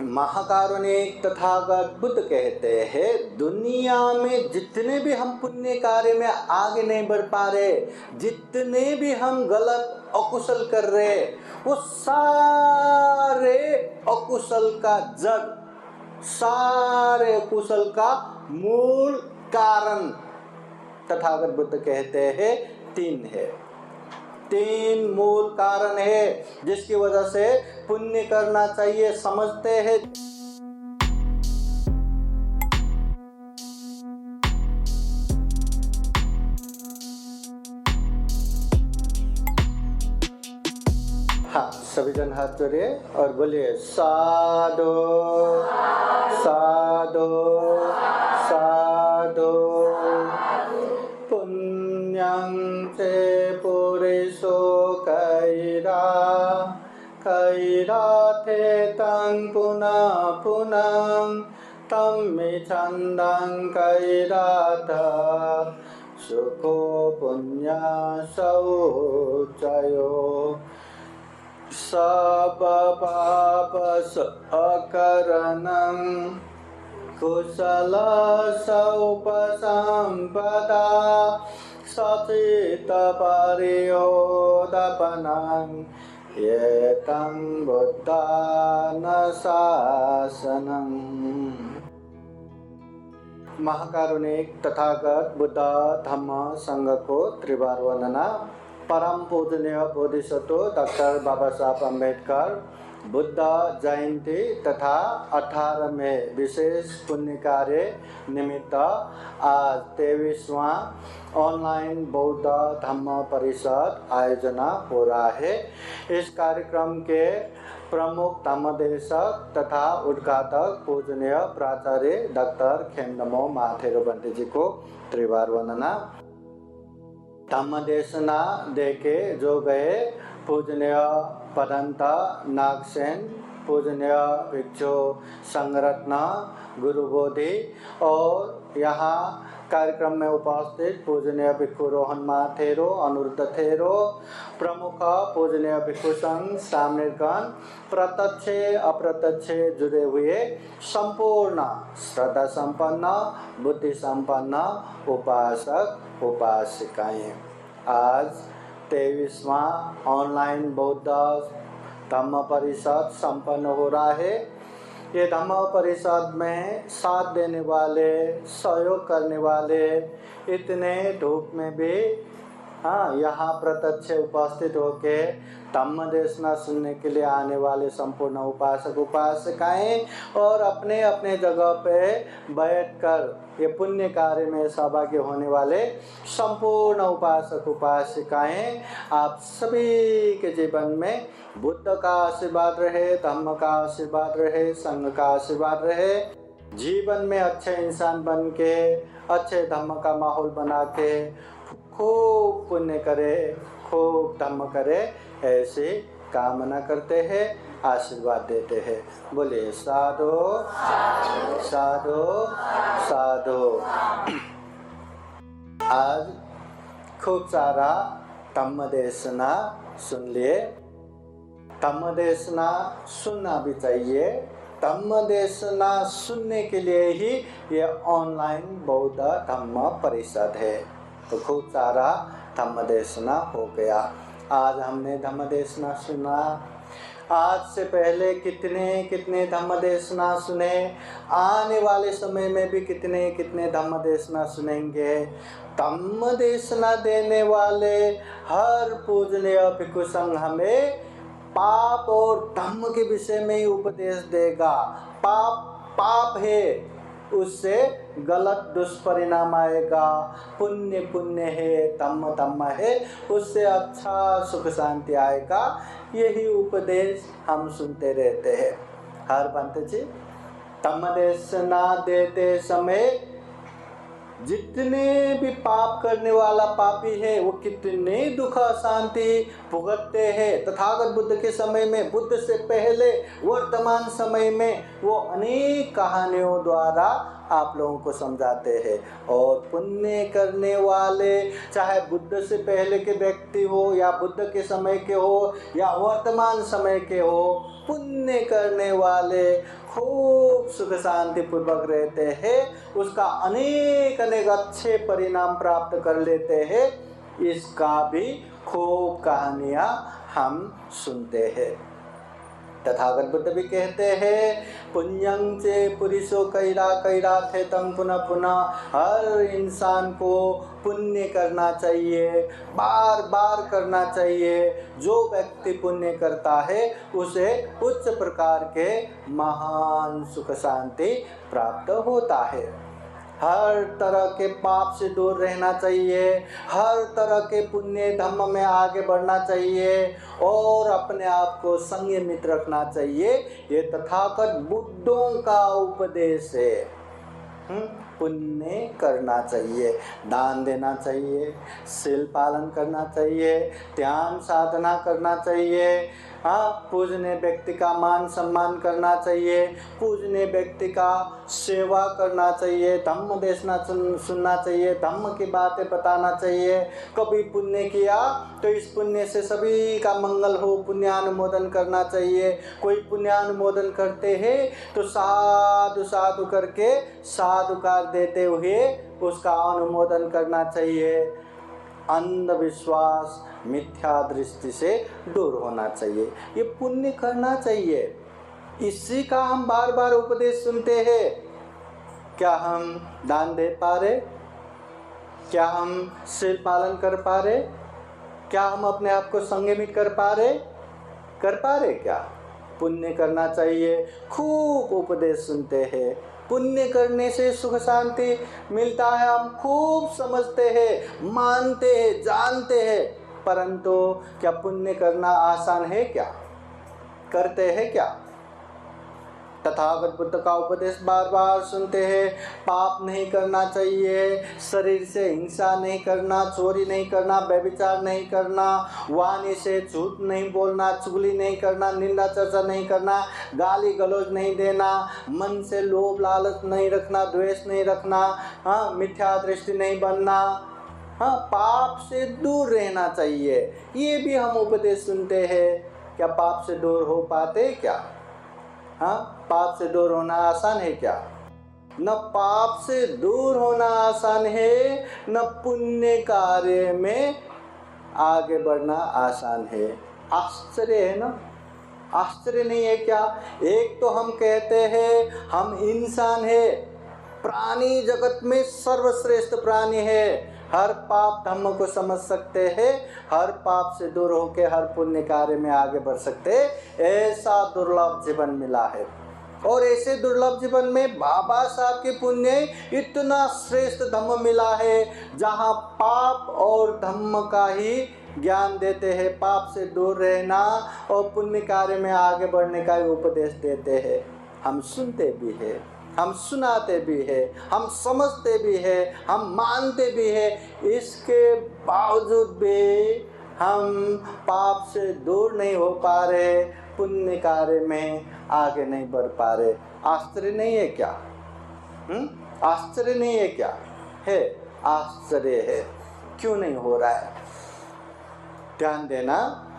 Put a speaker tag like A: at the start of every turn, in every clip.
A: महाकारुणिक तथागत बुद्ध कहते हैं, दुनिया में जितने भी हम पुण्य कार्य में आगे नहीं बढ़ पा रहे, जितने भी हम गलत अकुशल कर रहे, वो सारे अकुशल का जड़, सारे अकुशल का मूल कारण तथागत बुद्ध कहते हैं 3 है। 3 मूल कारण है जिसकी वजह से पुण्य करना चाहिए, समझते हैं। हाँ, सभी जन हाथ जोड़िए और बोलिए साधु साधु साधु। पुण्यं चे पुरुषो कैरा कैराथे तं पुनः पुनः तम्मे छन्दं कैराथ सुखो पुण्य शौचयो सब पापस अकरणं कुशल सौपसंपदा सचित परियोदपनं एतं बुद्धान शासनम्। महाकारुणिक तथागत बुद्ध धम्म संघ को त्रिवार वंदना। परम पूजनीय बोधिसत्व डॉक्टर बाबा साहब अम्बेडकर बुद्ध जयंती तथा 18वें विशेष पुण्य कार्य निमित्त आज 23वां ऑनलाइन बौद्ध धम्म परिषद आयोजना हो रहा है। इस कार्यक्रम के प्रमुख धम्मदेशक तथा उद्घाटक पूजनीय प्राचार्य डॉक्टर खेमनमो महाथेरो बंटी जी को त्रिवार वंदना। धम्मदेशना देके जो गए पूजनीय पदंत नागसेन, पूजनीय भिक्षु संगरत्न गुरुबोधि और यहाँ कार्यक्रम में उपस्थित पूजनीय भिक्षु रोहन महाथेरो, अनुरुद्ध थेरो, प्रमुख पूजनीय भिक्षु संघ सामनेरगण, प्रत्यक्ष अप्रत्यक्ष जुड़े हुए संपूर्ण श्रद्धा संपन्न बुद्धि संपन्न उपासक उपासिकाएं, आज 23वां ऑनलाइन बौद्ध धम्म परिषद संपन्न हो रहा है। ये धम्म परिषद में साथ देने वाले, सहयोग करने वाले, इतने धूप में भी यहाँ प्रत्यक्ष उपस्थित होके धम्म देशना सुनने के लिए आने वाले संपूर्ण उपासक उपासिकाएं और अपने अपने जगह पे बैठकर ये पुण्य कार्य में सहभागी होने वाले संपूर्ण उपासक उपासिकाएं, आप सभी के जीवन में बुद्ध का आशीर्वाद रहे, धम्म का आशीर्वाद रहे, संघ का आशीर्वाद रहे। जीवन में अच्छे इंसान बन के, अच्छे धम्म का माहौल बना के खूब पुण्य करे, खूब धम्म करे, ऐसी कामना करते हैं, आशीर्वाद देते हैं। बोले साधु साधु साधु। आज खूब सारा धम्म देशना सुन लिए। धम्म देशना सुनना भी चाहिए। धम्म देशना सुनने के लिए ही ये ऑनलाइन बौद्ध धम्म परिषद है। तो खूब सारा धम्म देशना हो गया। आज हमने धम्म देशना सुना। आज से पहले कितने कितने धम्म देशना सुने, आने वाले समय में भी कितने कितने धम्म देशना सुनेंगे। धम्म देशना देने वाले हर पूजनीय भिक्षु संघ हमें पाप और धम्म के विषय में ही उपदेश देगा। पाप पाप है, उससे गलत दुष्परिणाम आएगा। पुण्य पुण्य है, धम्म धम्म है, उससे अच्छा सुख शांति आएगा। यही उपदेश हम सुनते रहते हैं। हर पंत जी धम्म देशना देते समय जितने भी पाप करने वाला पापी है वो कितने दुख अशांति भुगतते हैं। तथागत बुद्ध के समय में, बुद्ध से पहले वर्तमान समय में वो अनेक कहानियों द्वारा आप लोगों को समझाते हैं। और पुण्य करने वाले, चाहे बुद्ध से पहले के व्यक्ति हो या बुद्ध के समय के हो या वर्तमान समय के हो, पुण्य करने वाले खूब सुख शांति पूर्वक रहते हैं, उसका अनेक अनेक अच्छे परिणाम प्राप्त कर लेते हैं, इसका भी खूब कहानियां हम सुनते हैं। तथागत बुद्ध भी कहते हैं, पुण्यं चे पुरुषो कैरा कैरा थे तम पुनः पुनः। हर इंसान को पुण्य करना चाहिए, बार बार करना चाहिए। जो व्यक्ति पुण्य करता है उसे उच्च प्रकार के महान सुख शांति प्राप्त होता है। हर तरह के पाप से दूर रहना चाहिए, हर तरह के पुण्य धर्म में आगे बढ़ना चाहिए और अपने आप को संयमित रखना चाहिए। ये तथागत बुद्धों का उपदेश है। पुण्य करना चाहिए, दान देना चाहिए, शील पालन करना चाहिए, ध्यान साधना करना चाहिए, पूजनीय व्यक्ति का मान सम्मान करना चाहिए, पूजनीय व्यक्ति का सेवा करना चाहिए, धम्म देशना सुनना चाहिए, धम्म की बातें बताना चाहिए। कभी पुण्य किया तो इस पुण्य से सभी का मंगल हो, पुण्यानुमोदन करना चाहिए। कोई पुण्यानुमोदन करते हैं तो साधु साधु करके साधुकार देते हुए उसका अनुमोदन करना चाहिए। अंधविश्वास मिथ्या दृष्टि से दूर होना चाहिए, ये पुण्य करना चाहिए। इसी का हम बार बार उपदेश सुनते हैं। क्या हम दान दे पा रहे? क्या हम शील पालन कर पा रहे? क्या हम अपने आप को संयमित कर पा रहे? क्या? पुण्य करना चाहिए। खूब उपदेश सुनते हैं, पुण्य करने से सुख शांति मिलता है, हम खूब समझते हैं, मानते हैं, जानते हैं, परंतु क्या पुण्य करना आसान है? क्या करते हैं? क्या? तथागत बुद्ध का उपदेश बार बार सुनते हैं, पाप नहीं करना चाहिए, शरीर से हिंसा नहीं करना, चोरी नहीं करना, व्यभिचार नहीं करना, वाणी से झूठ नहीं बोलना, चुगली नहीं करना, निंदा चर्चा नहीं करना, गाली गलौज नहीं देना, मन से लोभ लालच नहीं रखना, द्वेष नहीं रखना, मिथ्या दृष्टि नहीं बनना, पाप से दूर रहना चाहिए। ये भी हम उपदेश सुनते हैं। क्या पाप से दूर हो पाते? क्या पाप से दूर होना आसान है? क्या न पाप से दूर होना आसान है, न पुण्य कार्य में आगे बढ़ना आसान है। आश्चर्य है ना? आश्चर्य नहीं है क्या? एक तो हम कहते हैं हम इंसान है, प्राणी जगत में सर्वश्रेष्ठ प्राणी है, हर पाप धर्म को समझ सकते हैं, हर पाप से दूर होकर हर पुण्य कार्य में आगे बढ़ सकते, ऐसा दुर्लभ जीवन मिला है। और ऐसे दुर्लभ जीवन में बाबा साहब के पुण्य इतना श्रेष्ठ धम्म मिला है, जहाँ पाप और धम्म का ही ज्ञान देते हैं, पाप से दूर रहना और पुण्य कार्य में आगे बढ़ने का उपदेश देते हैं। हम सुनते भी हैं, हम सुनाते भी हैं, हम समझते भी हैं, हम मानते भी हैं, इसके बावजूद भी हम पाप से दूर नहीं हो पा रहे, पुण्य कार्य में आगे नहीं बढ़ पा रहे। आश्चर्य नहीं है क्या? आश्चर्य नहीं है क्या? है, आश्चर्य है। क्यों नहीं हो रहा है? ध्यान देना,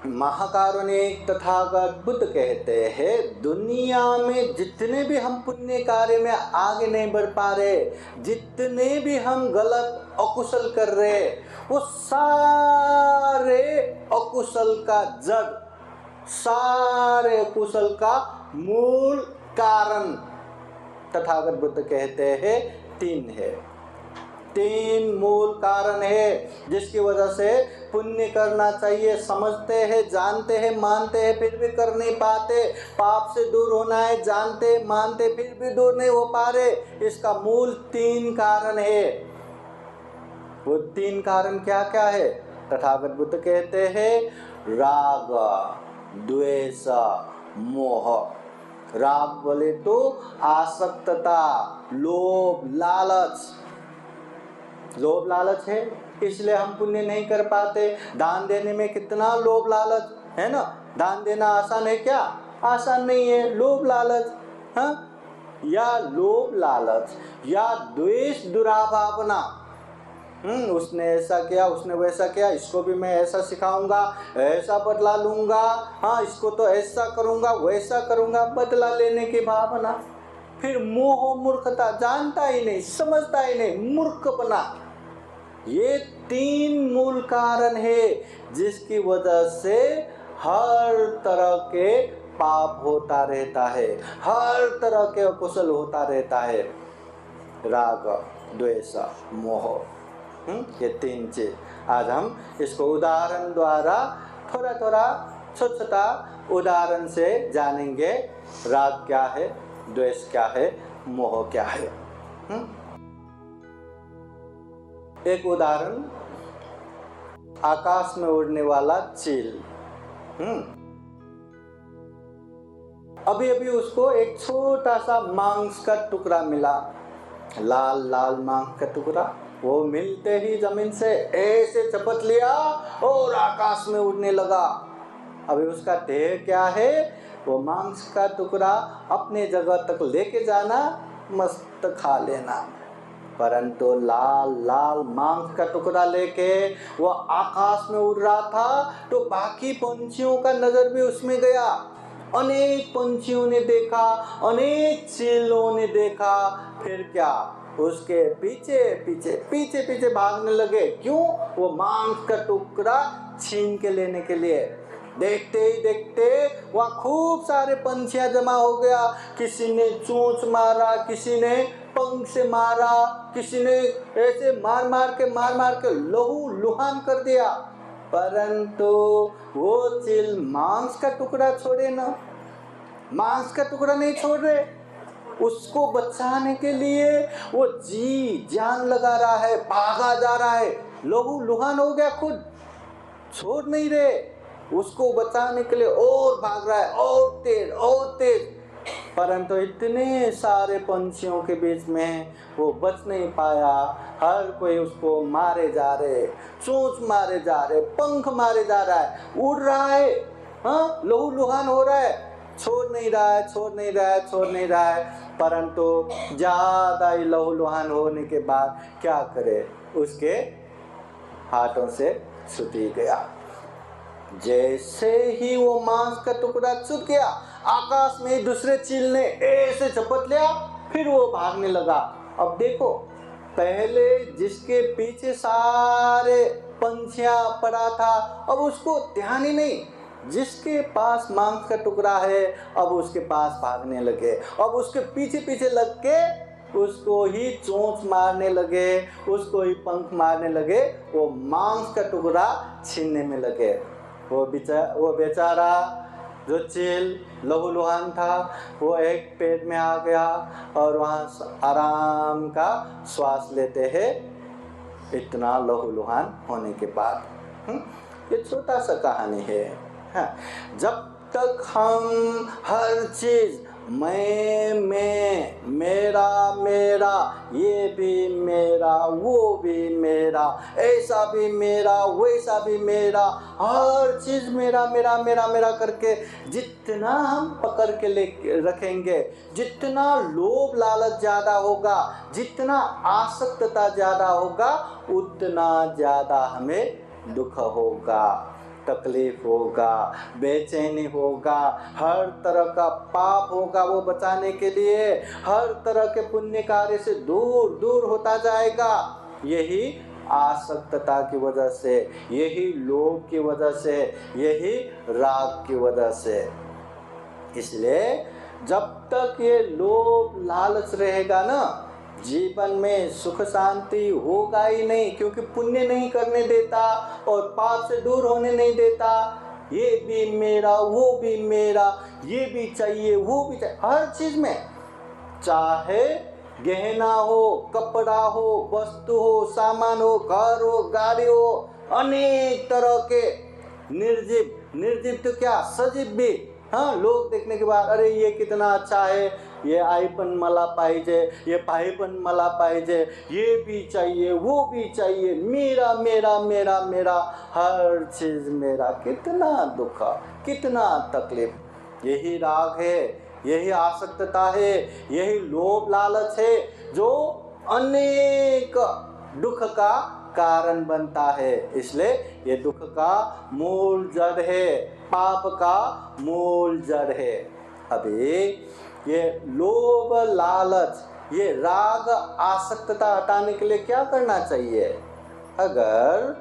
A: महाकारुणिक तथागत बुद्ध कहते हैं, दुनिया में जितने भी हम पुण्य कार्य में आगे नहीं बढ़ पा रहे, जितने भी हम गलत अकुशल कर रहे, वो सारे अकुशल का जड़, सारे अकुशल का मूल कारण तथागत बुद्ध कहते हैं 3 है। 3 मूल कारण है जिसकी वजह से पुण्य करना चाहिए, समझते हैं, जानते हैं, मानते हैं, फिर भी कर नहीं पाते। पाप से दूर होना है, जानते मानते फिर भी दूर नहीं हो पा रहे। इसका मूल 3 कारण है। वो 3 कारण क्या क्या है? तथागत बुद्ध कहते हैं, राग, द्वेष, मोह। राग बोले तो आसक्तता, लोभ, लालच। लोभ लालच है, इसलिए हम पुण्य नहीं कर पाते। दान देने में कितना लोभ लालच है ना? दान देना आसान है क्या? आसान नहीं है। लोभ लालच, या लोभ लालच या द्वेष दुराभावना, उसने ऐसा किया, उसने वैसा किया, इसको भी मैं ऐसा सिखाऊंगा, ऐसा बदला लूंगा, हाँ इसको तो ऐसा करूंगा वैसा करूंगा, बदला लेने की भावना, फिर मोह मूर्खता, जानता ही नहीं, समझता ही नहीं, मूर्ख बना। ये 3 मूल कारण है जिसकी वजह से हर तरह के पाप होता रहता है, हर तरह के अकुशल होता रहता है। राग, द्वेष, मोह, ये 3 चीज आज हम इसको उदाहरण द्वारा थोड़ा थोड़ा छोटा उदाहरण से जानेंगे। राग क्या है, द्वेष क्या है, मोह क्या है। एक उदाहरण, आकाश में उड़ने वाला चील। अभी अभी उसको एक छोटा सा मांस का टुकड़ा मिला, लाल लाल मांस का टुकड़ा। वो मिलते ही जमीन से ऐसे झपट लिया और आकाश में उड़ने लगा। अभी उसका ध्येय क्या है? वो मांस का टुकड़ा अपने जगह तक लेके जाना, मस्त खा लेना। परंतु लाल लाल मांस का टुकड़ा लेके वो आकाश में उड़ रहा था, तो बाकी पंछियों का नजर भी उसमें गया। अनेक पंछियों ने देखा, अनेक चीलों ने देखा। फिर क्या, उसके पीछे पीछे पीछे पीछे भागने लगे। क्यों? वो मांस का टुकड़ा छीन के लेने के लिए। देखते ही देखते वहाँ खूब सारे पंछियां जमा हो गया। किसी ने चोंच मारा, किसी ने पंख से मारा, किसी ने ऐसे मार मार के लहू लुहान कर दिया। परंतु वो चील मांस का टुकड़ा छोड़े ना, मांस का टुकड़ा नहीं छोड़ रहे। उसको बचाने के लिए वो जी जान लगा रहा है, भागा जा रहा है, लहू लुहान हो गया खुद, छोड़ नहीं रहे। उसको बचाने के लिए और भाग रहा है, और तेज। परंतु इतने सारे पंछियों के बीच में वो बच नहीं पाया। हर कोई उसको मारे जा रहे, चोंच मारे जा रहे, पंख मारे जा रहा है, उड़ रहा है, हाँ लहू लुहान हो रहा है, छोड़ नहीं रहा है। परंतु ज्यादा ही लहू लुहान होने के बाद क्या करे, उसके हाथों से छूट ही गया। जैसे ही वो मांस का टुकड़ा छूट गया, आकाश में दूसरे चील ने ऐसे झपट लिया, फिर वो भागने लगा। अब देखो, पहले जिसके पीछे सारे पंछियां पड़ा था, अब उसको ध्यान ही नहीं। जिसके पास मांस का टुकड़ा है, अब उसके पास भागने लगे, अब उसके पीछे पीछे लग के उसको ही चोंच मारने लगे, उसको ही पंख मारने लगे, वो मांस का टुकड़ा छीनने में लगे। वो बेचारा जो चील लहू लुहान था, वो एक पेड़ में आ गया और वहाँ आराम का श्वास लेते हैं, इतना लहू लुहान होने के बाद। ये छोटा सा कहानी है। हाँ, जब तक हम हर चीज मैं, मेरा, ये भी मेरा, वो भी मेरा, ऐसा भी मेरा, वैसा भी मेरा, हर चीज मेरा करके जितना हम पकड़ के ले रखेंगे, जितना लोभ लालच ज्यादा होगा, जितना आसक्तता ज्यादा होगा, उतना ज्यादा हमें दुख होगा, तकलीफ होगा, बेचैनी होगा, हर तरह का पाप होगा। वो बचाने के लिए हर तरह के पुण्य कार्य से दूर दूर होता जाएगा। यही आसक्तता की वजह से, यही लोभ की वजह से, यही राग की वजह से। इसलिए जब तक ये लोभ लालच रहेगा ना, जीवन में सुख शांति होगा ही नहीं, क्योंकि पुण्य नहीं करने देता और पाप से दूर होने नहीं देता। ये भी मेरा, वो भी मेरा, ये भी चाहिए, वो भी चाहिए, हर चीज में, चाहे गहना हो, कपड़ा हो, वस्तु हो, सामान हो, घर हो, गाड़ी हो, अनेक तरह के निर्जीव तो क्या, सजीव भी। हाँ, लोग देखने के बाद अरे ये कितना अच्छा है, ये आईपन मला पाहिजे, ये पाईपन मला पाहिजे, ये भी चाहिए, वो भी चाहिए, मेरा मेरा मेरा मेरा, हर चीज मेरा। कितना दुख, कितना तकलीफ। यही राग है, यही आसक्तता है, यही लोभ लालच है जो अनेक दुख का कारण बनता है। इसलिए ये दुख का मूल जड़ है, पाप का मूल जड़ है। अभी ये लोभ लालच, ये राग आसक्तता हटाने के लिए क्या करना चाहिए? अगर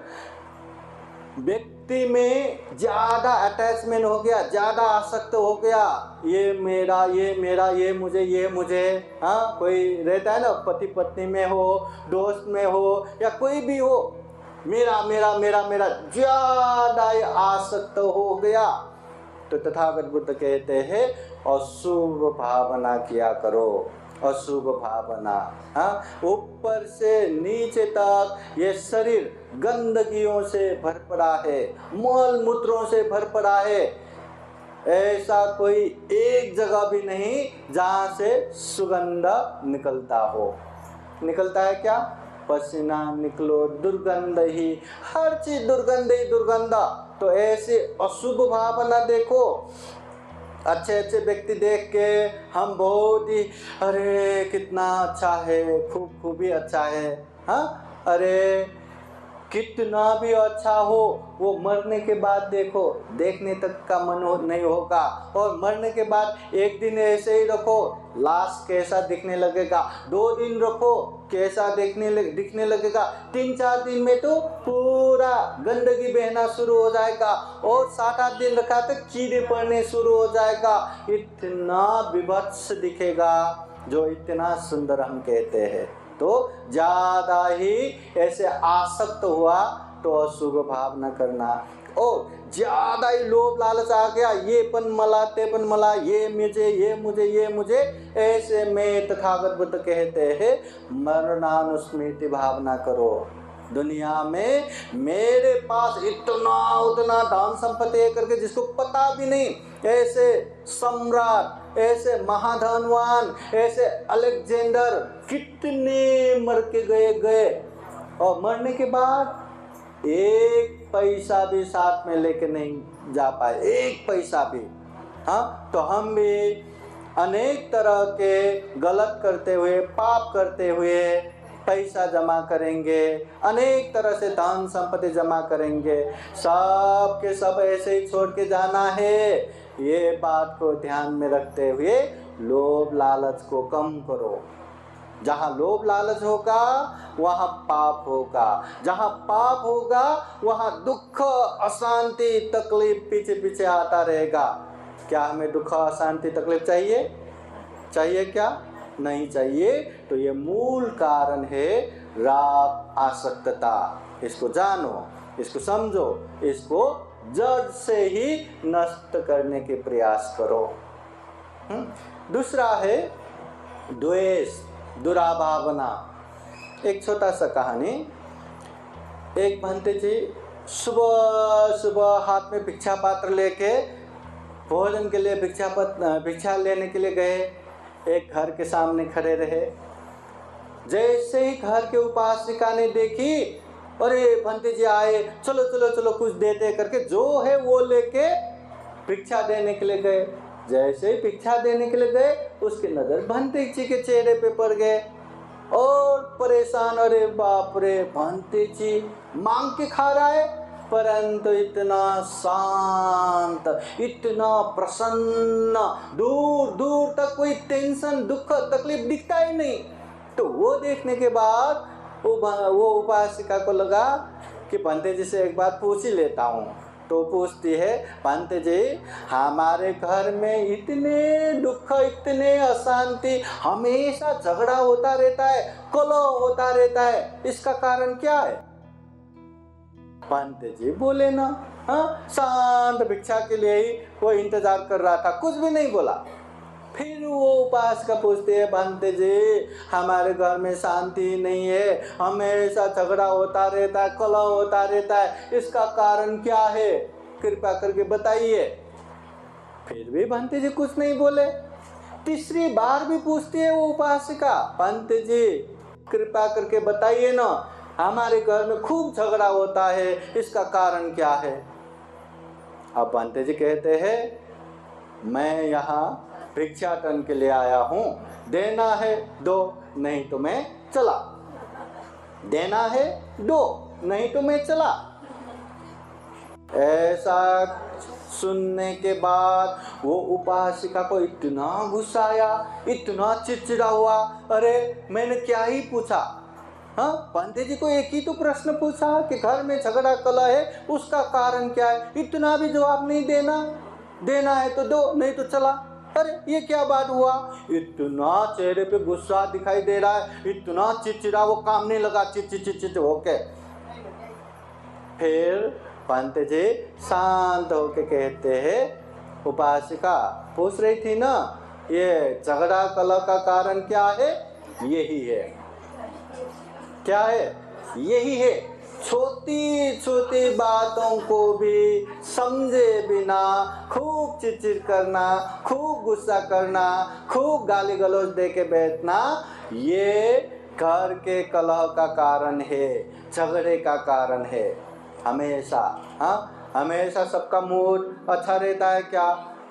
A: व्यक्ति में ज्यादा अटैचमेंट हो गया, ज्यादा आसक्त हो गया, ये मेरा, ये मेरा, ये मुझे, हाँ, कोई रहता है ना, पति पत्नी में हो, दोस्त में हो, या कोई भी हो, मेरा मेरा मेरा मेरा ज्यादा आसक्त हो गया, तो तथागत बुद्ध कहते हैं अशुभ भावना किया करो, अशुभ भावना। हाँ, ऊपर से नीचे तक ये शरीर गंदगियों से भर पड़ा है, मल मूत्रों से भर पड़ा है। ऐसा कोई एक जगह भी नहीं जहाँ से सुगंध निकलता हो। निकलता है क्या? पसीना निकलो, दुर्गंध ही, हर चीज दुर्गंध ही दुर्गंध। तो ऐसे अशुभ भावना देखो, अच्छे अच्छे व्यक्ति देख के हम बहुत ही, अरे कितना अच्छा है, खूब ही अच्छा है, हाँ, अरे कितना भी अच्छा हो, वो मरने के बाद देखो, देखने तक का मन नहीं होगा। और मरने के बाद एक दिन ऐसे ही रखो, लाश कैसा दिखने लगेगा, 2 दिन रखो कैसा दिखने लगेगा, 3-4 दिन में तो पूरा गंदगी बहना शुरू हो जाएगा, और 7-8 दिन रखा तो कीड़े पड़ने शुरू हो जाएगा। इतना विभत्स दिखेगा जो इतना सुंदर हम कहते हैं। तो ज्यादा ही ऐसे आसक्त हुआ तो अशुभ भावना करना, और ज्यादा ही लोभ लालच आ गया, ये पन मला ते पन मला, ये मुझे, ऐसे में तथागत बुद्ध कहते हैं मरणानुस्मृति भावना करो। दुनिया में मेरे पास इतना उतना धन संपत्ति है करके जिसको पता भी नहीं, ऐसे सम्राट, ऐसे महाधनवान, ऐसे अलेक्जेंडर कितने मर के गए, और मरने के बाद एक पैसा भी साथ में लेके नहीं जा पाए, एक पैसा भी। हाँ, तो हम भी अनेक तरह के गलत करते हुए, पाप करते हुए पैसा जमा करेंगे, अनेक तरह से धन संपत्ति जमा करेंगे, सब के सब ऐसे ही छोड़ के जाना है। ये बात को ध्यान में रखते हुए लोभ लालच को कम करो। जहाँ लोभ लालच होगा वहाँ पाप होगा, जहाँ पाप होगा वहाँ दुख, अशांति, तकलीफ पीछे पीछे आता रहेगा। क्या हमें दुख, अशांति, तकलीफ चाहिए? चाहिए क्या? नहीं चाहिए। तो ये मूल कारण है राग आसक्तता। इसको जानो, इसको समझो, इसको जड़ से ही नष्ट करने के प्रयास करो। दूसरा है द्वेष, दुराभावना। एक छोटा सा कहानी। एक भंते जी सुबह सुबह हाथ में भिक्षा पात्र लेके भोजन के लिए भिक्षा लेने के लिए गए। एक घर के सामने खड़े रहे। जैसे ही घर के उपासिका ने देखी, अरे भंते जी आए, चलो चलो चलो कुछ देते करके जो है वो लेके भिक्षा देने के लिए गए। जैसे ही भिक्षा देने के लिए गए, उसकी नजर भंते जी के चेहरे पे पड़ गए और परेशान, अरे बाप रे, भंते जी मांग के खा रहा है परंतु इतना शांत, इतना प्रसन्न, दूर दूर तक कोई टेंशन, दुख, तकलीफ दिखता ही नहीं। तो वो देखने के बाद वो उपासिका को लगा कि भंते जी से एक बात पूछ ही लेता हूँ। तो पूछती है, भंते जी हमारे घर में इतने दुख, इतने अशांति, हमेशा झगड़ा होता रहता है, कलह होता रहता है, इसका कारण क्या है? भंते जी बोले ना, हाँ, शांत भिक्षा के लिए ही वो इंतजार कर रहा था, कुछ भी नहीं बोला। फिर वो उपासिका पूछते हैं, भंते जी हमारे घर में शांति नहीं है, हमेशा झगड़ा होता रहता है, कलह होता रहता है, इसका कारण क्या है? कृपा करके बताइए। फिर भी भंते जी कुछ नहीं बोले। तीसरी बार भी पूछती है वो उपासिका, भंते जी कृपा करके बताइए ना, हमारे घर में खूब झगड़ा होता है, इसका कारण क्या है? अब भंते जी कहते हैं, मैं यहाँ भिक्षाटन के लिए आया हूँ, देना है दो, नहीं तो मैं चला। देना है दो, नहीं तो मैं चला। ऐसा सुनने के बाद वो उपासिका को इतना गुस्सा आया, इतना चिड़चिड़ा हुआ। अरे मैंने क्या ही पूछा, हाँ पंडित जी को एक ही तो प्रश्न पूछा कि घर में झगड़ा कलह है, उसका कारण क्या है, इतना भी जवाब नहीं देना, देना है तो दो, नहीं तो चला। अरे ये क्या बात हुआ, इतना चेहरे पे गुस्सा दिखाई दे रहा है, इतना चिड़चिड़ा, वो काम नहीं लगा, चिट होके। फिर पंत जी शांत होके कहते हैं, उपासिका पूछ रही थी ना ये झगड़ा कलह का कारण क्या है, यही है। क्या है, यही है। छोटी छोटी बातों को भी समझे बिना खूब चिड़चिड़ करना, खूब गुस्सा करना, खूब गाली गलौज दे के बैठना, ये घर के कलह का कारण है, झगड़े का कारण है। हमेशा, हाँ हमेशा सबका मूड अच्छा रहता है क्या,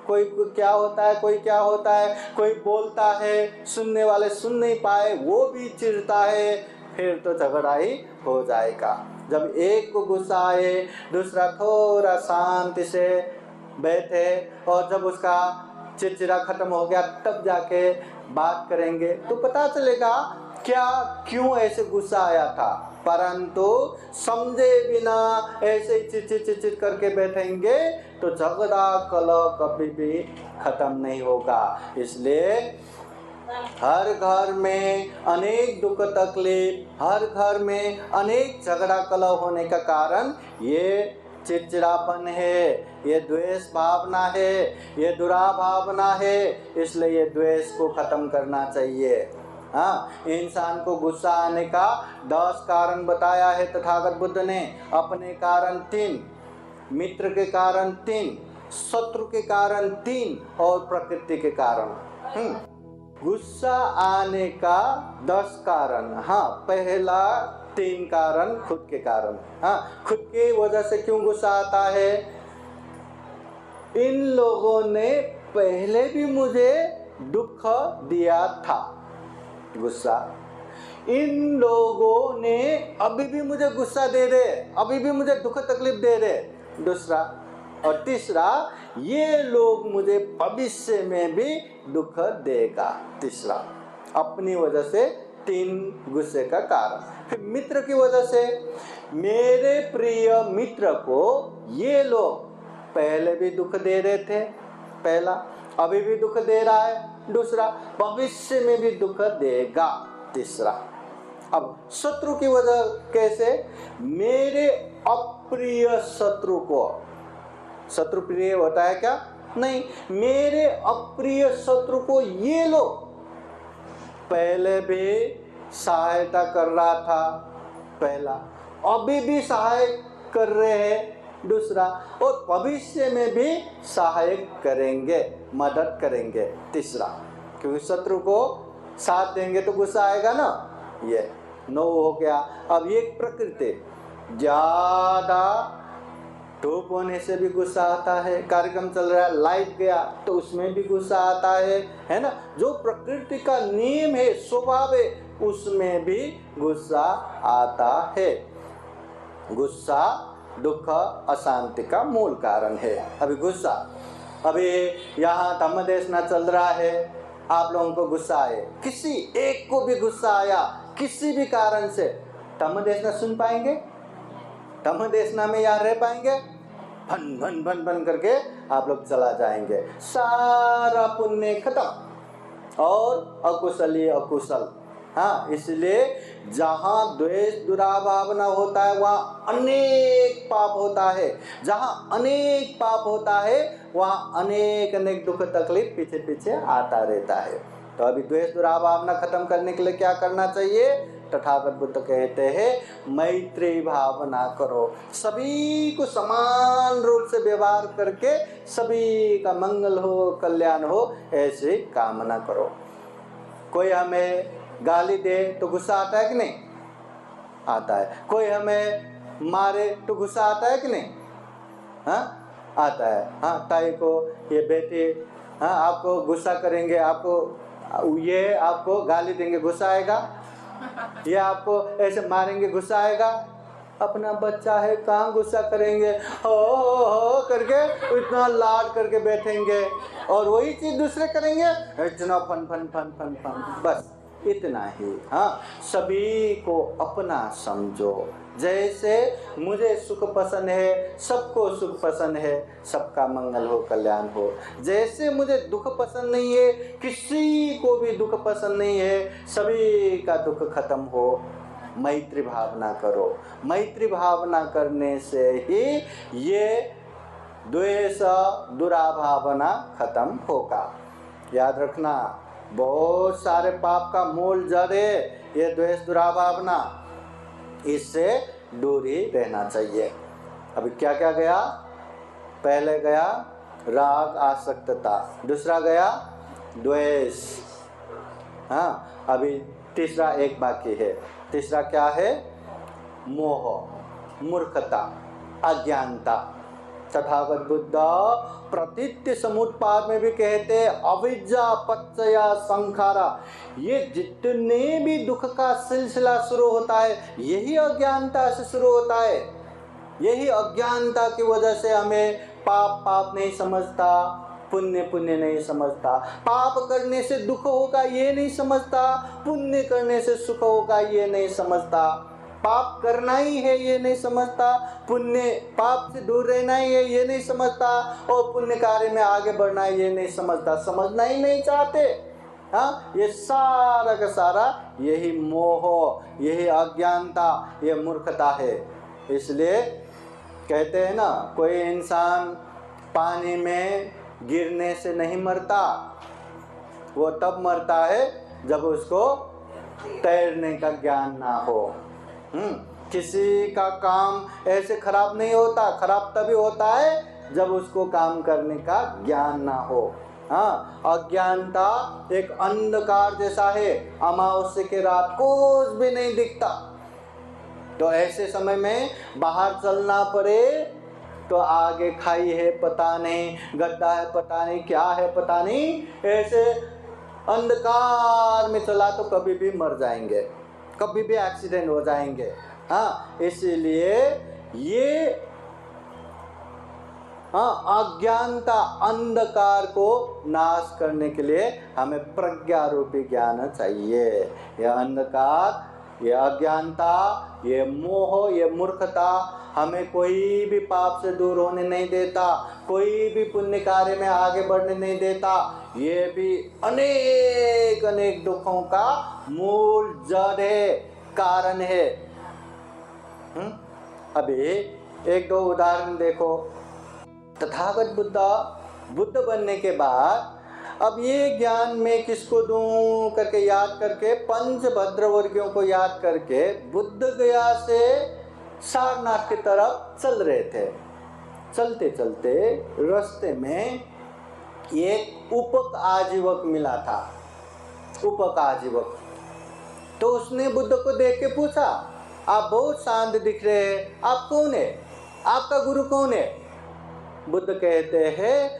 A: कोई क्या होता है, कोई क्या होता है, कोई बोलता है, सुनने वाले सुन नहीं पाए, वो भी चिढ़ता है, फिर तो झगड़ा ही हो जाएगा। जब एक को गुस्सा आए, दूसरा थोड़ा शांति से बैठे, और जब उसका चिड़चिड़ा खत्म हो गया तब जाके बात करेंगे तो पता चलेगा क्या क्यों ऐसे गुस्सा आया था। परंतु समझे बिना ऐसे चिड़चिड़ करके बैठेंगे तो झगड़ा कलह कभी भी खत्म नहीं होगा। इसलिए हर घर में अनेक दुख तकलीफ, हर घर में अनेक झगड़ा कलह होने का कारण ये चिड़चिड़ापन है, ये द्वेष भावना है, ये दुरा भावना है। इसलिए ये द्वेष को खत्म करना चाहिए। हाँ, इंसान को गुस्सा आने का 10 कारण बताया है तथागत बुद्ध ने। अपने कारण 3, मित्र के कारण 3, शत्रु के कारण 3 और प्रकृति के कारण। गुस्सा आने का 10 कारण। हाँ, पहला 3 कारण खुद के कारण। हाँ, खुद की वजह से क्यों गुस्सा आता है, इन लोगों ने पहले भी मुझे दुख दिया था, गुस्सा। इन लोगों ने अभी भी मुझे गुस्सा दे रहे, अभी भी मुझे दुख तकलीफ दे रहे, दूसरा। और तीसरा, ये लोग मुझे भविष्य में भी दुख देगा, तीसरा। अपनी वजह से 3 गुस्से का कारण। फिर मित्र की वजह से, मेरे प्रिय मित्र को ये लोग पहले भी दुख दे रहे थे, पहला, अभी भी दुख दे रहा है, दूसरा, भविष्य में भी दुख देगा, तीसरा। अब शत्रु की वजह कैसे, मेरे अप्रिय शत्रु को, शत्रु प्रिय होता है क्या, नहीं, मेरे अप्रिय शत्रु को ये लोग पहले भी सहायता कर रहा था, पहला, अभी भी सहायता कर रहे हैं, दूसरा, और भविष्य में भी सहायक करेंगे, मदद करेंगे, तीसरा। क्योंकि शत्रु को साथ देंगे तो गुस्सा आएगा ना, ये 9 हो गया। अब ये प्रकृति, ज्यादा धूप होने से भी गुस्सा आता है, कार्यक्रम चल रहा है लाइट गया तो उसमें भी गुस्सा आता है ना। जो प्रकृति का नियम है, स्वभाव है, उसमें भी गुस्सा आता है। गुस्सा दुख अशांति का मूल कारण है। अभी गुस्सा, अभी यहाँ धम्म देशना चल रहा है, आप लोगों को गुस्सा आए, किसी एक को भी गुस्सा आया किसी भी कारण से, धम्म देशना सुन पाएंगे, धम्म देशना में यहाँ रह पाएंगे, भन भन भन भन करके आप लोग चला जाएंगे, सारा पुण्य खत्म और अकुशली अकुशल। हाँ, इसलिए जहाँ द्वेष दुराभावना होता है वहाँ अनेक पाप होता है, जहाँ अनेक पाप होता है वहाँ अनेक अनेक दुख तकलीफ पीछे पीछे आता रहता है। तो अभी द्वेष दुराभावना खत्म करने के लिए क्या करना चाहिए, तथागत बुद्ध कहते हैं मैत्री भावना करो, सभी को समान रूप से व्यवहार करके सभी का मंगल हो, कल्याण हो, ऐसे कामना करो। कोई हमें गाली दे तो गुस्सा आता है कि नहीं, आता है। कोई हमें मारे तो गुस्सा आता है कि नहीं, हाँ आता है। हाँ, ताई को ये बेटे, हाँ आपको गुस्सा करेंगे, आपको ये आपको गाली देंगे, गुस्सा आएगा, ये आपको ऐसे मारेंगे, गुस्सा आएगा? अपना बच्चा है, कहाँ गुस्सा करेंगे, हो करके इतना लाड करके बैठेंगे, और वही चीज दूसरे करेंगे, इतना fun fun fun fun fun, बस इतना ही। हाँ, सभी को अपना समझो। जैसे मुझे सुख पसंद है, सबको सुख पसंद है, सबका मंगल हो, कल्याण हो। जैसे मुझे दुख पसंद नहीं है, किसी को भी दुख पसंद नहीं है, सभी का दुख खत्म हो। मैत्री भावना करो। मैत्री भावना करने से ही ये द्वेष दुराभावना खत्म होगा। याद रखना, बहुत सारे पाप का मूल जड़ है ये द्वेष दुराभावना, इससे दूर ही रहना चाहिए। अभी क्या क्या गया? पहले गया राग आसक्तता, दूसरा गया द्वेष। हाँ, अभी तीसरा एक बाकी है। तीसरा क्या है? मोह, मूर्खता, अज्ञानता। तथागत बुद्ध प्रतीत्य समुत्पाद में भी कहते हैं अविद्या पच्चया संखारा, ये जितने भी दुख का सिलसिला शुरू होता है यही अज्ञानता से शुरू होता है। यही अज्ञानता की वजह से हमें पाप पाप नहीं समझता, पुण्य पुण्य नहीं समझता। पाप करने से दुख होगा ये नहीं समझता, पुण्य करने से सुख होगा ये नहीं समझता। पाप करना ही है ये नहीं समझता, पुण्य पाप से दूर रहना ही है ये नहीं समझता, और पुण्य कार्य में आगे बढ़ना है ये नहीं समझता, समझना ही नहीं चाहते। हाँ, ये सारा का सारा यही मोह, यही अज्ञानता, ये मूर्खता है। इसलिए कहते हैं ना, कोई इंसान पानी में गिरने से नहीं मरता, वो तब मरता है जब उसको तैरने का ज्ञान ना हो। किसी का काम ऐसे खराब नहीं होता, खराब तभी होता है जब उसको काम करने का ज्ञान ना हो। हाँ, अज्ञानता एक अंधकार जैसा है, अमावस्या के रात कुछ भी नहीं दिखता। तो ऐसे समय में बाहर चलना पड़े तो आगे खाई है पता नहीं, गड्ढा है पता नहीं, क्या है पता नहीं, ऐसे अंधकार में चला तो कभी भी मर जाएंगे, कभी भी एक्सीडेंट हो जाएंगे। हाँ, इसलिए ये अज्ञानता अंधकार को नाश करने के लिए हमें प्रज्ञा रूपी ज्ञान चाहिए। यह अंधकार, ये अज्ञानता, ये मोह, ये मूर्खता हमें कोई भी पाप से दूर होने नहीं देता, कोई भी पुण्य कार्य में आगे बढ़ने नहीं देता। ये भी अनेक अनेक दुखों का मूल जड़ है, कारण है। अभी एक दो उदाहरण देखो। तथागत बुद्ध बनने के बाद अब ये ज्ञान मैं किसको दूं करके याद करके, पंच भद्रवर्गियों को याद करके बुद्ध गया से सारनाथ की तरफ चल रहे थे। चलते चलते रास्ते में एक उपक आजीवक मिला था। उपक आजीवक, तो उसने बुद्ध को देख के पूछा, आप बहुत शांत दिख रहे हैं, आप कौन है, आपका गुरु कौन है? बुद्ध कहते हैं,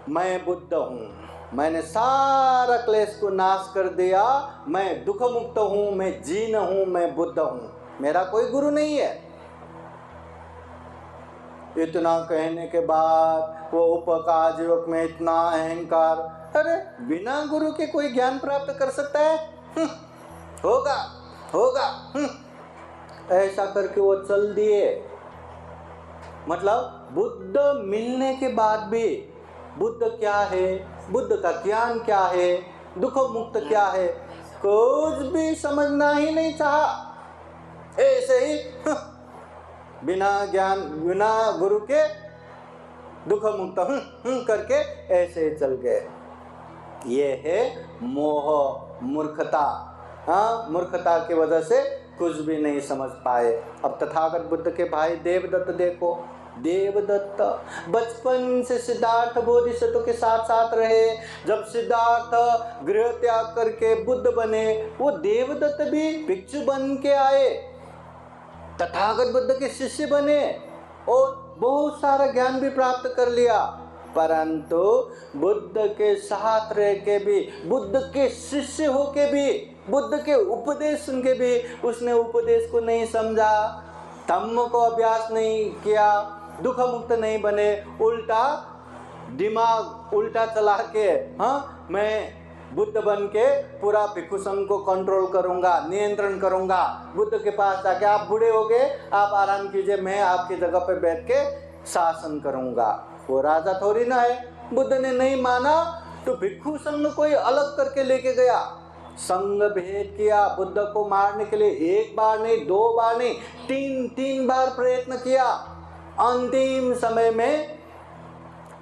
A: मैं बुद्ध हूँ, मैंने सारा क्लेश को नाश कर दिया, मैं दुख मुक्त हूँ, मैं जीन हूँ, मैं बुद्ध हूँ, मेरा कोई गुरु नहीं है। इतना कहने के बाद वो उपक आजीवक में इतना अहंकार, अरे बिना गुरु के कोई ज्ञान प्राप्त कर सकता है? होगा होगा, ऐसा करके वो चल दिए। मतलब बुद्ध मिलने के बाद भी बुद्ध क्या है, बुद्ध का ज्ञान क्या है, दुख मुक्त क्या है, कुछ भी समझना ही नहीं चाहा। ऐसे ही बिना ज्ञान, बिना गुरु के दुख मुक्त करके ऐसे ही चल गए। ये है मोह, मूर्खता। हाँ, मूर्खता की वजह से कुछ भी नहीं समझ पाए। अब तथागत बुद्ध के भाई देवदत्त देखो। देवदत्त बचपन से सिद्धार्थ बोधिसत्व के साथ साथ रहे। जब सिद्धार्थ गृह त्याग करके बुद्ध बने, वो देवदत्त भी भिक्षु बन के आए, तथागत बुद्ध के शिष्य बने और बहुत सारा ज्ञान भी प्राप्त कर लिया। परंतु बुद्ध के साथ रह के भी, बुद्ध के शिष्य हो के भी, बुद्ध के उपदेश सुन के भी उसने उपदेश को नहीं समझा, धम्म को अभ्यास नहीं किया, दुख मुक्त नहीं बने, उल्टा दिमाग उल्टा चला के मैं बुद्ध बन के पूरा भिक्षु संघ को कंट्रोल करूंगा, नियंत्रण करूंगा। बुद्ध के पास जाके आप बूढ़े हो गए, आप आराम कीजिए, मैं आपकी जगह पे बैठ के शासन करूंगा। वो राजा थोड़ी ना है। बुद्ध ने नहीं माना तो भिक्षु संघ को ही अलग करके लेके गया, संघ भेद किया, बुद्ध को मारने के लिए एक बार नहीं, दो बार नहीं, तीन बार प्रयत्न किया। अंतिम समय में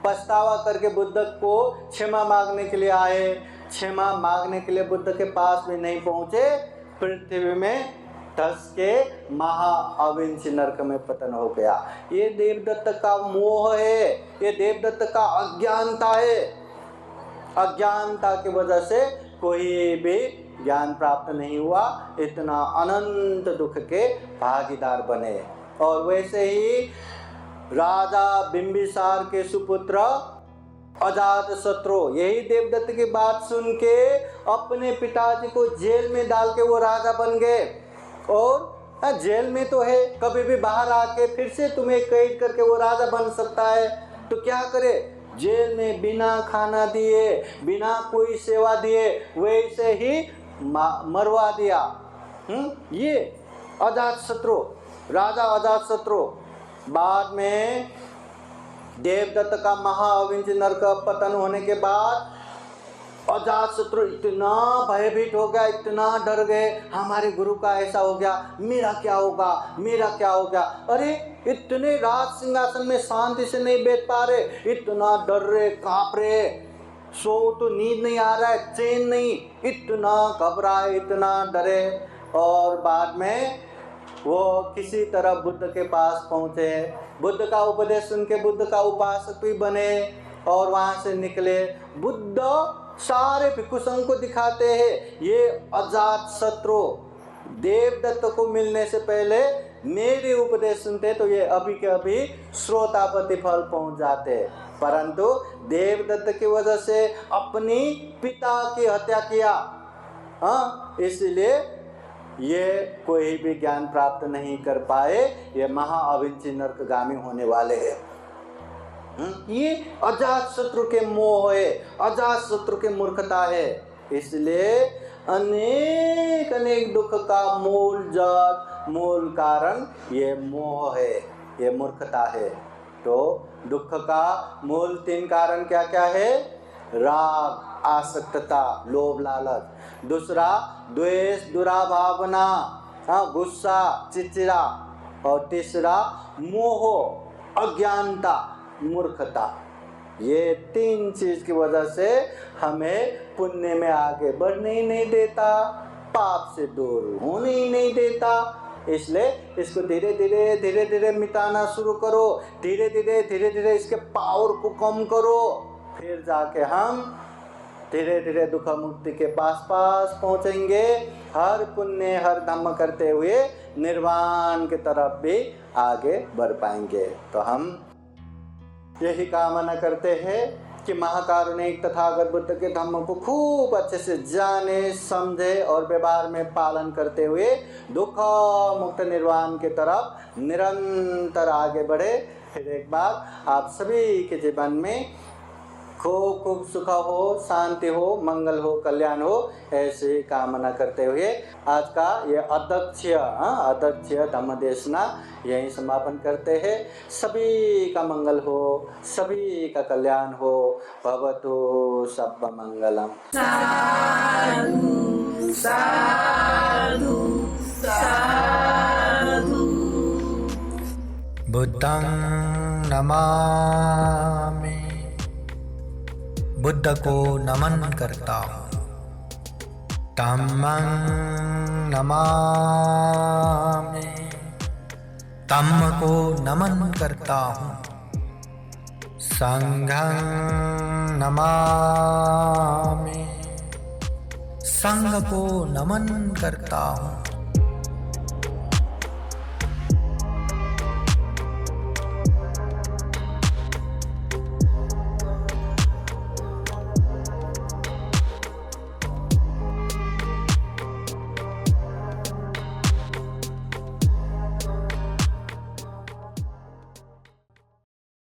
A: पछतावा करके बुद्ध को क्षमा मांगने के लिए आए, क्षमा मांगने के लिए बुद्ध के पास भी नहीं पहुंचे, पृथ्वी में धस के महाअविनाशी नरक में पतन हो गया। ये देवदत्त का मोह है, ये देवदत्त का अज्ञानता है। अज्ञानता की वजह से कोई भी ज्ञान प्राप्त नहीं हुआ, इतना अनंत दुख के भागीदार बने। और वैसे ही राजा बिंबिसार के सुपुत्र अजातशत्रु यही देवदत्त की बात सुन के अपने पिताजी को जेल में डाल के वो राजा बन गए। और जेल में तो है, कभी भी बाहर आके फिर से तुम्हें कैद करके वो राजा बन सकता है, तो क्या करे, जेल में बिना खाना दिए, बिना कोई सेवा दिए वैसे ही मरवा दिया। ये अजातशत्रु, राजा अजातशत्रु। बाद में देवदत्त का महाअविनाशी नरक पतन होने के बाद अजातशत्रु इतना भयभीत हो गया, इतना डर गए, हमारे गुरु का ऐसा हो गया, मेरा क्या होगा, मेरा क्या हो गया। अरे इतने राज सिंहासन में शांति से नहीं बैठ पा रहे, इतना डर रहे, कांप रहे, सो तो नींद नहीं आ रहा है, चैन नहीं, इतना घबराए, इतना डरे। और बाद में वो किसी तरह बुद्ध के पास पहुँचे, बुद्ध का उपदेश सुन के बुद्ध का उपासक भी बने और वहाँ से निकले। बुद्ध सारे भिक्षु संघ को दिखाते हैं, ये अजातशत्रु देवदत्त को मिलने से पहले मेरे उपदेश सुनते तो ये अभी के अभी श्रोतापति फल पहुँच जाते, परंतु देवदत्त की वजह से अपनी पिता की हत्या किया। इसलिए ये कोई भी ज्ञान प्राप्त नहीं कर पाए, ये महाअविनाशी नरकगामी होने वाले हैं। ये अजातशत्रु के मोह है, अजातशत्रु के मूर्खता है। इसलिए अनेक अनेक दुख का मूल जड़, मूल कारण ये मोह है, ये मूर्खता है। तो दुख का मूल 3 कारण क्या क्या है? राग, आसक्तता, लोभ, लालच। दूसरा द्वेष, दुराभावना, गुस्सा, चिड़चिड़ा। और तीसरा मोह, अज्ञानता, मूर्खता। ये 3 चीज की वजह से हमें पुण्य में आगे बढ़ने ही नहीं देता, पाप से दूर होने ही नहीं देता। इसलिए इसको धीरे धीरे मिटाना शुरू करो, धीरे धीरे इसके पावर को कम करो, फिर जाके हम धीरे धीरे दुख मुक्ति के पास पहुंचेंगे। हर पुण्य हर धर्म करते हुए निर्वाण की तरफ भी आगे बढ़ पाएंगे। तो हम यही कामना करते हैं कि महाकारुणिक तथागत बुद्ध के धम्म को खूब अच्छे से जाने, समझे और व्यवहार में पालन करते हुए दुख मुक्त निर्वाण की तरफ निरंतर आगे बढ़े। फिर एक बार आप सभी के जीवन में खूब खूब सुख हो, शांति हो, मंगल हो, कल्याण हो, ऐसे कामना करते हुए आज का ये अध्यक्षीय धम्म देशना यहीं समापन करते हैं। सभी का मंगल हो, सभी का कल्याण हो। भवतु सर्व मंगलम। साधु साधु साधु। बुद्धं नमामि, बुद्ध को नमन करता हूँ। धम्मं नमामि, धम्म को नमन करता हूँ। संघं नमामि, संघ को नमन करता हूँ।